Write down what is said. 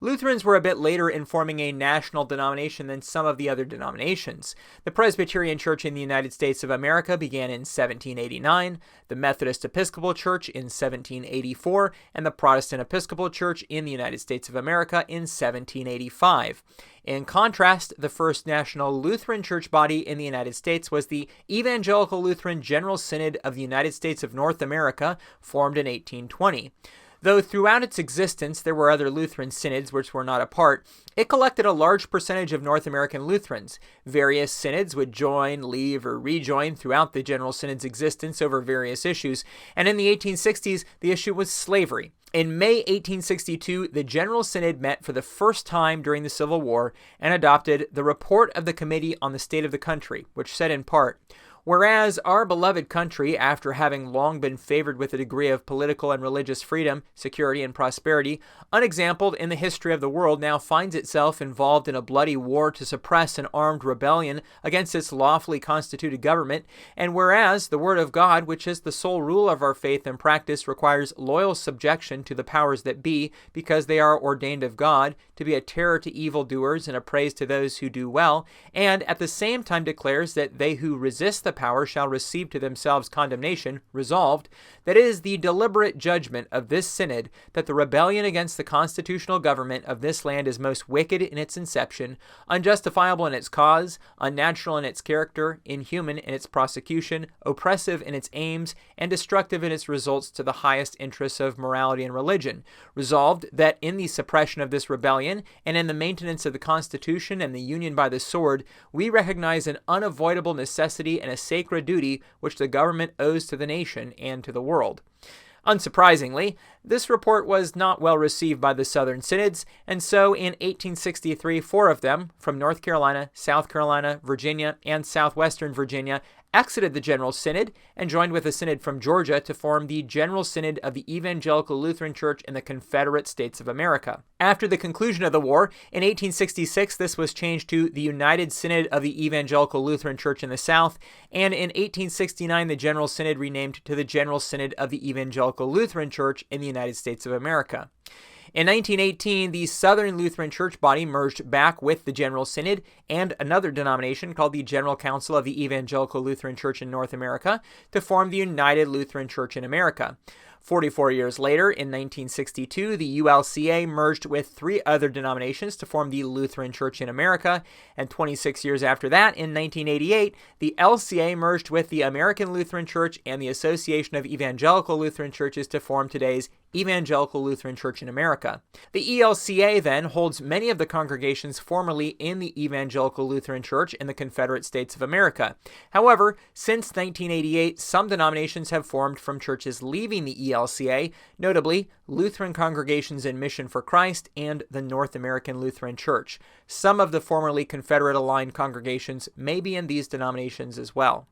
Lutherans were a bit later in forming a national denomination than some of the other denominations. The Presbyterian Church in the United States of America began in 1789, the Methodist Episcopal Church in 1784, and the Protestant Episcopal Church in the United States of America in 1785. In contrast, the first national Lutheran church body in the United States was the Evangelical Lutheran General Synod of the United States of North America, formed in 1820. Though throughout its existence there were other Lutheran synods which were not a part, it collected a large percentage of North American Lutherans. Various synods would join, leave, or rejoin throughout the General Synod's existence over various issues, and in the 1860s the issue was slavery. In May 1862, the General Synod met for the first time during the Civil War and adopted the Report of the Committee on the State of the Country, which said in part, "Whereas our beloved country, after having long been favored with a degree of political and religious freedom, security, and prosperity, unexampled in the history of the world, now finds itself involved in a bloody war to suppress an armed rebellion against its lawfully constituted government, and whereas the Word of God, which is the sole rule of our faith and practice, requires loyal subjection to the powers that be, because they are ordained of God, to be a terror to evildoers and a praise to those who do well, and at the same time declares that they who resist the power shall receive to themselves condemnation, resolved, that it is the deliberate judgment of this synod that the rebellion against the constitutional government of this land is most wicked in its inception, unjustifiable in its cause, unnatural in its character, inhuman in its prosecution, oppressive in its aims, and destructive in its results to the highest interests of morality and religion. Resolved, that in the suppression of this rebellion and in the maintenance of the Constitution and the Union by the sword, we recognize an unavoidable necessity and a sacred duty which the government owes to the nation and to the world." Unsurprisingly, this report was not well received by the Southern synods, and so in 1863, 4 of them, from North Carolina, South Carolina, Virginia, and southwestern Virginia, exited the General Synod and joined with a synod from Georgia to form the General Synod of the Evangelical Lutheran Church in the Confederate States of America. After the conclusion of the war, in 1866, this was changed to the United Synod of the Evangelical Lutheran Church in the South, and in 1869, the General Synod renamed to the General Synod of the Evangelical Lutheran Church in the United States of America. In 1918, the Southern Lutheran Church body merged back with the General Synod and another denomination called the General Council of the Evangelical Lutheran Church in North America to form the United Lutheran Church in America. 44 years later, in 1962, the ULCA merged with 3 other denominations to form the Lutheran Church in America, and 26 years after that, in 1988, the LCA merged with the American Lutheran Church and the Association of Evangelical Lutheran Churches to form today's Evangelical Lutheran Church in America. The ELCA then holds many of the congregations formerly in the Evangelical Lutheran Church in the Confederate States of America. However, since 1988, some denominations have formed from churches leaving the ELCA, notably Lutheran Congregations in Mission for Christ and the North American Lutheran Church. Some of the formerly Confederate-aligned congregations may be in these denominations as well.